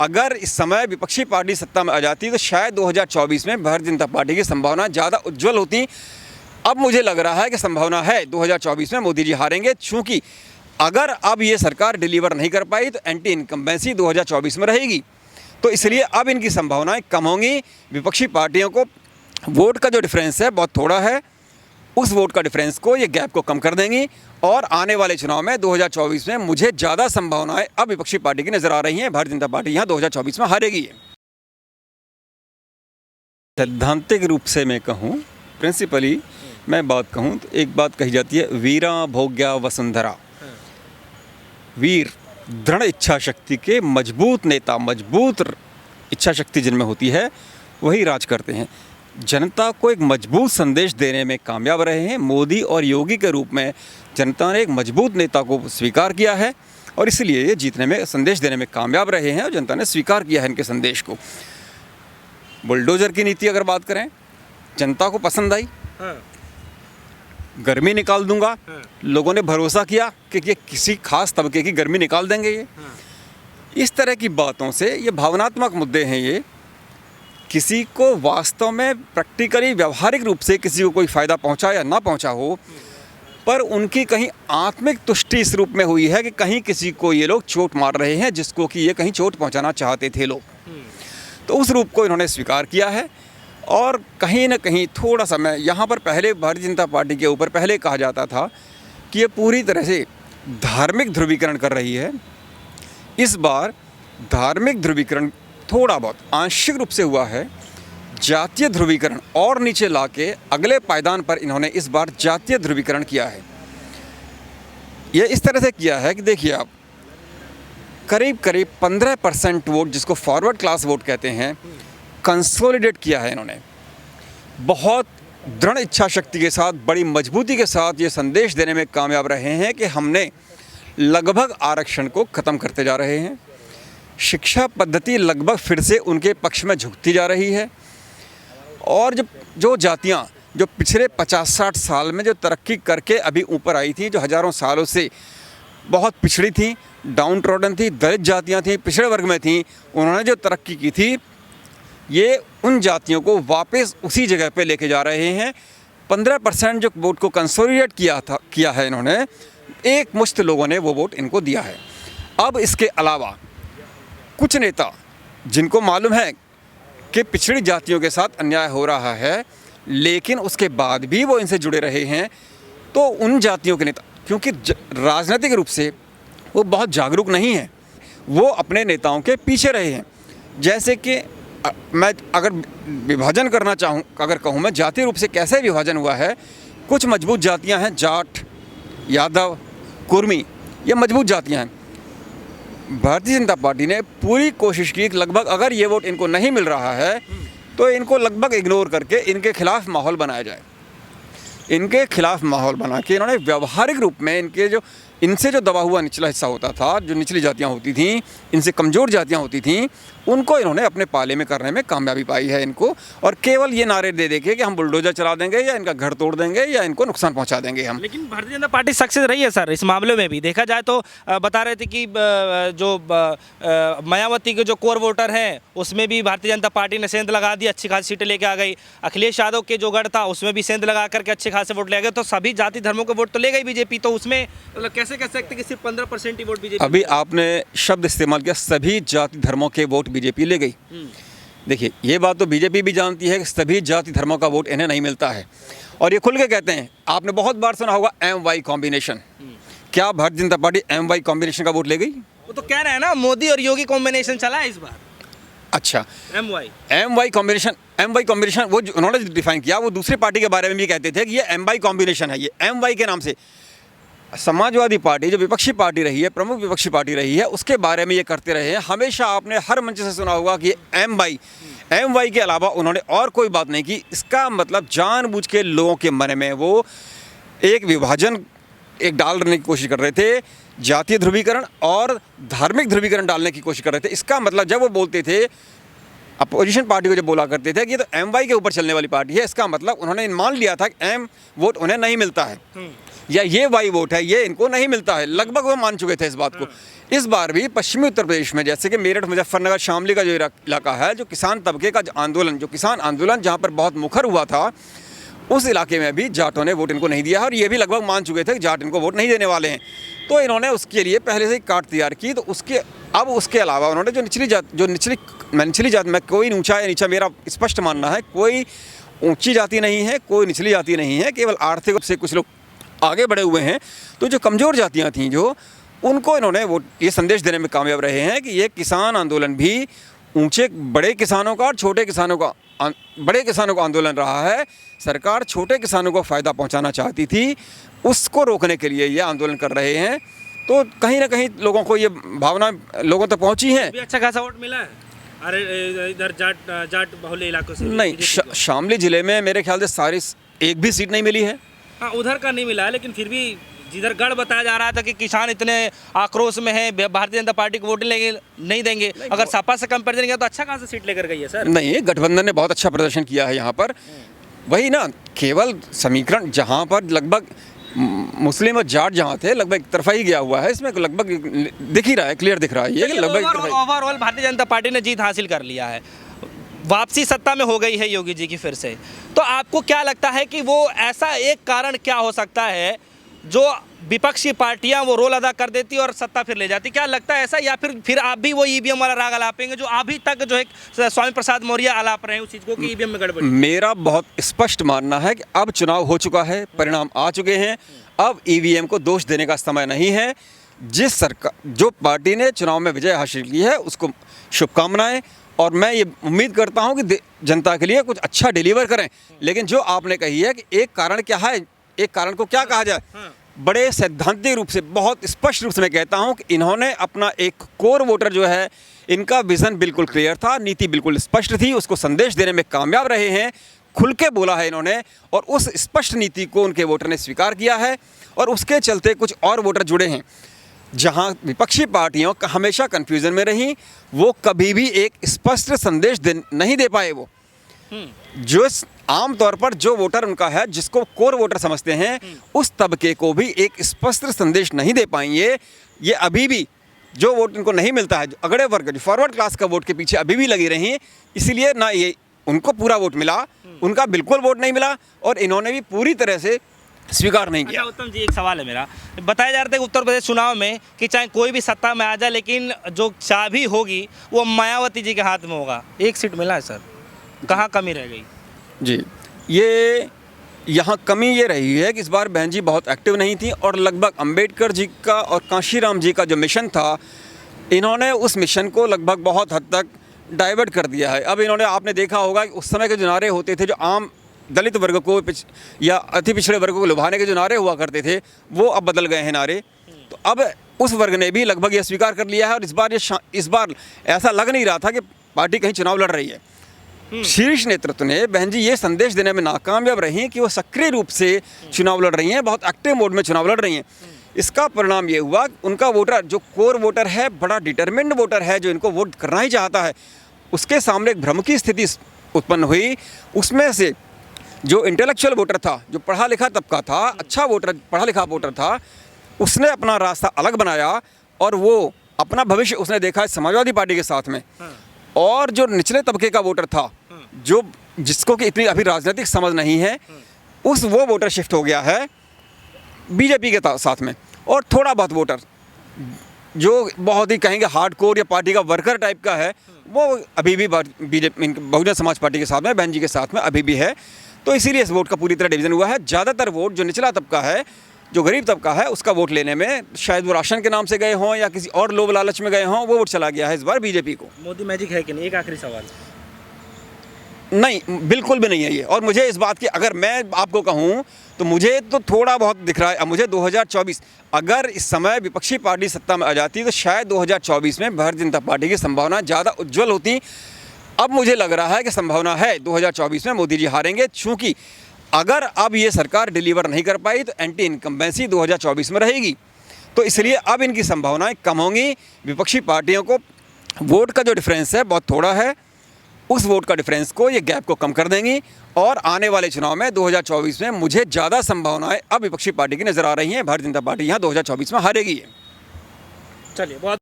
अगर इस समय विपक्षी पार्टी सत्ता में आ जाती तो शायद 2024 में भारतीय जनता पार्टी की संभावना ज़्यादा उज्जवल होती। अब मुझे लग रहा है कि संभावना है 2024 में मोदी जी हारेंगे, चूँकि अगर अब ये सरकार डिलीवर नहीं कर पाई तो एंटी इनकम्बेंसी 2024 में रहेगी। तो इसलिए अब इनकी संभावनाएं कम होंगी। विपक्षी पार्टियों को वोट का जो डिफरेंस है बहुत थोड़ा है, उस वोट का डिफरेंस को, ये गैप को कम कर देंगी और आने वाले चुनाव में 2024 में मुझे ज़्यादा संभावनाएं अब विपक्षी पार्टी की नज़र आ रही हैं। भारतीय जनता पार्टी यहाँ 2024 में हारेगी। सैद्धांतिक रूप से मैं कहूँ, प्रिंसिपली मैं बात कहूँ तो एक बात कही जाती है, वीरा भोग्या वसुंधरा। वीर दृढ़ इच्छा शक्ति के मजबूत नेता, मजबूत इच्छा शक्ति जिनमें होती है वही राज करते हैं। जनता को एक मजबूत संदेश देने में कामयाब रहे हैं। मोदी और योगी के रूप में जनता ने एक मजबूत नेता को स्वीकार किया है और इसलिए ये जीतने में, संदेश देने में कामयाब रहे हैं और जनता ने स्वीकार किया है इनके संदेश को। बुलडोजर की नीति अगर बात करें, जनता को पसंद आई। गर्मी निकाल दूंगा, लोगों ने भरोसा किया कि ये किसी खास तबके की गर्मी निकाल देंगे। ये इस तरह की बातों से, ये भावनात्मक मुद्दे हैं, ये किसी को वास्तव में प्रैक्टिकली व्यावहारिक रूप से किसी को कोई फ़ायदा पहुंचा या ना पहुंचा हो, पर उनकी कहीं आत्मिक तुष्टि इस रूप में हुई है कि कहीं किसी को ये लोग चोट मार रहे हैं जिसको कि ये कहीं चोट पहुंचाना चाहते थे लोग। तो उस रूप को इन्होंने स्वीकार किया है और कहीं ना कहीं थोड़ा सा, मैं यहाँ पर पहले भारतीय जनता पार्टी के ऊपर पहले कहा जाता था कि ये पूरी तरह से धार्मिक ध्रुवीकरण कर रही है। इस बार धार्मिक ध्रुवीकरण थोड़ा बहुत आंशिक रूप से हुआ है। जातीय ध्रुवीकरण और नीचे लाके अगले पायदान पर इन्होंने इस बार जातीय ध्रुवीकरण किया है। ये इस तरह से किया है कि देखिए आप, करीब करीब 15% वोट, जिसको फॉरवर्ड क्लास वोट कहते हैं, कंसोलिडेट किया है इन्होंने। बहुत दृढ़ इच्छा शक्ति के साथ, बड़ी मजबूती के साथ ये संदेश देने में कामयाब रहे हैं कि हमने लगभग आरक्षण को ख़त्म करते जा रहे हैं। शिक्षा पद्धति लगभग फिर से उनके पक्ष में झुकती जा रही है और जो जातियाँ जो पिछले 50-60 साल में जो तरक्की करके अभी ऊपर आई थी, जो हज़ारों सालों से बहुत पिछड़ी थी, डाउन ट्रॉडन थी, दलित जातियाँ थीं, पिछड़े वर्ग में थीं, उन्होंने जो तरक्की की थी, ये उन जातियों को वापस उसी जगह पे लेके जा रहे हैं। 15% जो वोट को कंसोलिडेट किया है इन्होंने, एक मुश्त लोगों ने वो वोट इनको दिया है। अब इसके अलावा कुछ नेता जिनको मालूम है कि पिछड़ी जातियों के साथ अन्याय हो रहा है, लेकिन उसके बाद भी वो इनसे जुड़े रहे हैं, तो उन जातियों के नेता, क्योंकि राजनीतिक रूप से वो बहुत जागरूक नहीं हैं, वो अपने नेताओं के पीछे रहे हैं। जैसे कि मैं अगर विभाजन करना चाहूँ, अगर कहूँ मैं जातीय रूप से कैसे विभाजन हुआ है, कुछ मजबूत जातियाँ हैं, जाट, यादव, कुर्मी, ये मजबूत जातियाँ हैं। भारतीय जनता पार्टी ने पूरी कोशिश की कि लगभग अगर ये वोट इनको नहीं मिल रहा है तो इनको लगभग इग्नोर करके इनके खिलाफ माहौल बनाया जाए। इनके खिलाफ माहौल बना के इन्होंने व्यावहारिक रूप में इनसे जो दबा हुआ निचला हिस्सा होता था, जो निचली जातियां होती थीं, इनसे कमज़ोर जातियां होती थीं, उनको इन्होंने अपने पाले में करने में कामयाबी पाई है इनको। और केवल ये नारे दे के कि हम बुलडोजर चला देंगे या इनका घर तोड़ देंगे या इनको नुकसान पहुंचा देंगे हम। लेकिन भारतीय जनता पार्टी सक्सेस रही है सर इस मामले में भी। देखा जाए तो बता रहे थे कि जो मायावती के जो कोर वोटर हैं उसमें भी भारतीय जनता पार्टी ने सेंध लगा दी, अच्छी खासी सीटें लेके आ गई। अखिलेश यादव के जो गढ़ था उसमें भी सेंध लगा करके अच्छे खासे वोट ले गए। तो सभी जाति धर्मों के वोट तो ले गई बीजेपी, तो उसमें मतलब कैसे कह सकते कि सिर्फ 15% ही वोट बीजेपी? अभी आपने शब्द इस्तेमाल किया, सभी जाति धर्मों के वोट बीजेपी ले गई। देखिए, ये बात तो बीजेपी भी जानती है कि सभी जाति धर्मों का वोट इन्हें नहीं मिलता है और ये खुल के कहते हैं। आपने बहुत बार सुना होगा MY कॉम्बिनेशन। क्या Bharatiya Janata party MY combination का वोट ले गई? वो तो कह रहे हैं ना, मोदी और योगी कॉम्बिनेशन चला है इस बार। अच्छा, MY कॉम्बिनेशन वो उन्होंने डिफाइन किया। वो दूसरी पार्टी के बारे में भी कहते थे कि ये MY कॉम्बिनेशन है। ये MY के नाम से समाजवादी पार्टी जो विपक्षी पार्टी रही है, प्रमुख विपक्षी पार्टी रही है, उसके बारे में ये करते रहे हैं। हमेशा आपने हर मंच से सुना होगा कि MY के अलावा उन्होंने और कोई बात नहीं की। इसका मतलब जानबूझ के लोगों के मन में वो एक विभाजन डालने की कोशिश कर रहे थे, जातीय ध्रुवीकरण और धार्मिक ध्रुवीकरण डालने की कोशिश कर रहे थे। इसका मतलब जब वो बोलते थे, अपोजिशन पार्टी को जब बोला करते थे कि ये तो MY के ऊपर चलने वाली पार्टी है, इसका मतलब उन्होंने मान लिया था कि M वोट उन्हें नहीं मिलता है। या ये वाई वोट है, ये इनको नहीं मिलता है, लगभग वो मान चुके थे इस बात को। इस बार भी पश्चिमी उत्तर प्रदेश में जैसे कि मेरठ, मुजफ्फरनगर, शामली का जो इलाका है, जो किसान तबके का आंदोलन, जो किसान आंदोलन जहाँ पर बहुत मुखर हुआ था, उस इलाके में भी जाटों ने वोट इनको नहीं दिया, और ये भी लगभग मान चुके थे कि जाट इनको वोट नहीं देने वाले हैं। तो इन्होंने उसके लिए पहले से ही कार्ड तैयार की। तो उसके अलावा उन्होंने जो निचली जात में कोई ऊंचा या नीचा, मेरा स्पष्ट मानना है, कोई ऊंची जाति नहीं है, कोई निचली जाति नहीं है, केवल आर्थिक रूप से कुछ लोग आगे बढ़े हुए हैं। तो जो कमज़ोर जातियाँ थीं, जो उनको इन्होंने वो ये संदेश देने में कामयाब रहे हैं कि ये किसान आंदोलन भी ऊंचे बड़े किसानों का और छोटे किसानों का, बड़े किसानों का आंदोलन रहा है। सरकार छोटे किसानों को फ़ायदा पहुंचाना चाहती थी, उसको रोकने के लिए ये आंदोलन कर रहे हैं। तो कहीं ना कहीं लोगों को ये भावना लोगों तक पहुंची है। भी अच्छा खासा वोट मिला है, अरे इधर जाट बहुल्य इलाकों से नहीं, शामली ज़िले में मेरे ख्याल से सारी एक भी सीट नहीं मिली है। हाँ, उधर का नहीं मिला है, लेकिन फिर भी जिधर गढ़ बताया जा रहा था कि किसान इतने आक्रोश में है, भारतीय जनता पार्टी को वोट नहीं देंगे, अगर सपा से कंपेरिजन किया तो अच्छा खासा सीट लेकर गई है सर। नहीं, गठबंधन ने बहुत अच्छा प्रदर्शन किया है यहाँ पर। वही ना, केवल समीकरण जहाँ पर लगभग मुस्लिम और जाट जहाँ थे, लगभग एक तरफा ही गया हुआ है। इसमें लगभग दिख ही रहा है, क्लियर दिख रहा है ये कि लगभग ओवरऑल भारतीय जनता पार्टी ने जीत हासिल कर लिया है, वापसी सत्ता में हो गई है योगी जी की फिर से। तो आपको क्या लगता है कि वो ऐसा एक कारण क्या हो सकता है जो विपक्षी पार्टियां वो रोल अदा कर देती और सत्ता फिर ले जाती? क्या लगता है ऐसा, या फिर आप भी वो ईवीएम वाला राग अलापेंगे जो अभी तक जो है स्वामी प्रसाद मौर्य अलाप रहे हैं उस चीज़ को कि ईवीएम में गड़बड़ी? मेरा बहुत स्पष्ट मानना है कि अब चुनाव हो चुका है, परिणाम आ चुके हैं, अब ईवीएम को दोष देने का समय नहीं है। जिस सरकार, जो पार्टी ने चुनाव में विजय हासिल की है, उसको शुभकामनाएं, और मैं ये उम्मीद करता हूं कि जनता के लिए कुछ अच्छा डिलीवर करें। लेकिन जो आपने कही है कि एक कारण क्या है, एक कारण को क्या कहा जाए, बड़े सैद्धांतिक रूप से, बहुत स्पष्ट रूप से मैं कहता हूं कि इन्होंने अपना एक कोर वोटर जो है, इनका विज़न बिल्कुल क्लियर था, नीति बिल्कुल स्पष्ट थी, उसको संदेश देने में कामयाब रहे हैं, खुल के बोला है इन्होंने, और उस स्पष्ट नीति को उनके वोटर ने स्वीकार किया है। और उसके चलते कुछ और वोटर जुड़े हैं जहां विपक्षी पार्टियों का हमेशा कन्फ्यूज़न में रही, वो कभी भी एक स्पष्ट संदेश नहीं दे पाए। वो जो आम तौर पर जो वोटर उनका है, जिसको कोर वोटर समझते हैं, उस तबके को भी एक स्पष्ट संदेश नहीं दे पाएंगे। ये अभी भी जो वोट इनको नहीं मिलता है, जो अगड़े वर्ग, जो फॉरवर्ड क्लास का वोट के पीछे अभी भी लगी रही, इसीलिए ना ये उनको पूरा वोट मिला, उनका बिल्कुल वोट नहीं मिला, और इन्होंने भी पूरी तरह से स्वीकार नहीं किया। अच्छा उत्तम जी, एक सवाल है मेरा, बताया जा रहा है उत्तर प्रदेश चुनाव में कि चाहे कोई भी सत्ता में आ जाए, लेकिन जो चाबी होगी वो मायावती जी के हाथ में होगा। एक सीट मिला है सर, कहाँ कमी रह गई? जी, ये यहाँ कमी ये रही है कि इस बार बहन जी बहुत एक्टिव नहीं थी, और लगभग अंबेडकर जी का और कांशीराम जी का जो मिशन था, इन्होंने उस मिशन को लगभग बहुत हद तक डाइवर्ट कर दिया है। अब इन्होंने, आपने देखा होगा कि उस समय के जो नारे होते थे, जो आम दलित वर्ग को या अति पिछड़े वर्ग को लुभाने के जो नारे हुआ करते थे, वो अब बदल गए हैं नारे। तो अब उस वर्ग ने भी लगभग ये स्वीकार कर लिया है, और इस बार ऐसा लग नहीं रहा था कि पार्टी कहीं चुनाव लड़ रही है। शीर्ष नेतृत्व ने, बहन जी ये संदेश देने में नाकामयाब रही कि वो सक्रिय रूप से चुनाव लड़ रही हैं, बहुत एक्टिव मोड में चुनाव लड़ रही हैं। इसका परिणाम ये हुआ, उनका वोटर, जो कोर वोटर है, बड़ा डिटरमिन्ड वोटर है, जो इनको वोट करना ही चाहता है, उसके सामने एक भ्रम की स्थिति उत्पन्न हुई। उसमें से जो इंटेलेक्चुअल वोटर था, जो पढ़ा लिखा तबका था, अच्छा वोटर, पढ़ा लिखा वोटर था, उसने अपना रास्ता अलग बनाया, और वो अपना भविष्य उसने देखा समाजवादी पार्टी के साथ में। और जो निचले तबके का वोटर था, जो जिसको कि इतनी अभी राजनीतिक समझ नहीं है, वो वोटर शिफ्ट हो गया है बीजेपी के साथ में। और थोड़ा बहुत वोटर जो बहुत ही कहेंगे हार्डकोर या पार्टी का वर्कर टाइप का है, वो अभी भी बीजेपी, बहुजन समाज पार्टी के साथ में, बहन जी के साथ में अभी भी है। तो इसीलिए इस वोट का पूरी तरह डिवीज़न हुआ है। ज़्यादातर वोट जो निचला तबका है, जो गरीब तबका है, उसका वोट लेने में शायद वो राशन के नाम से गए हों या किसी और लोभ लालच में गए हों, वो वोट चला गया है इस बार बीजेपी को। मोदी मैजिक है कि नहीं? एक आखिरी सवाल। नहीं, बिल्कुल भी नहीं है ये। और मुझे इस बात की, अगर मैं आपको कहूँ तो मुझे तो थोड़ा बहुत दिख रहा है। अब मुझे 2024, अगर इस समय विपक्षी पार्टी सत्ता में आ जाती तो शायद 2024 में भारतीय जनता पार्टी की संभावना ज़्यादा उज्ज्वल होती। अब मुझे लग रहा है कि संभावना है 2024 में मोदी जी हारेंगे, चूँकि अगर अब ये सरकार डिलीवर नहीं कर पाई तो एंटी इनकम्बेंसी 2024 में रहेगी। तो इसलिए अब इनकी संभावनाएं कम होंगी। विपक्षी पार्टियों को वोट का जो डिफरेंस है बहुत थोड़ा है, उस वोट का डिफरेंस को, ये गैप को कम कर देंगी और आने वाले चुनाव में 2024 में मुझे ज़्यादा संभावनाएं अब विपक्षी पार्टी की नज़र आ रही हैं। भारतीय जनता पार्टी यहाँ 2024 में हारेगी। चलिए बहुत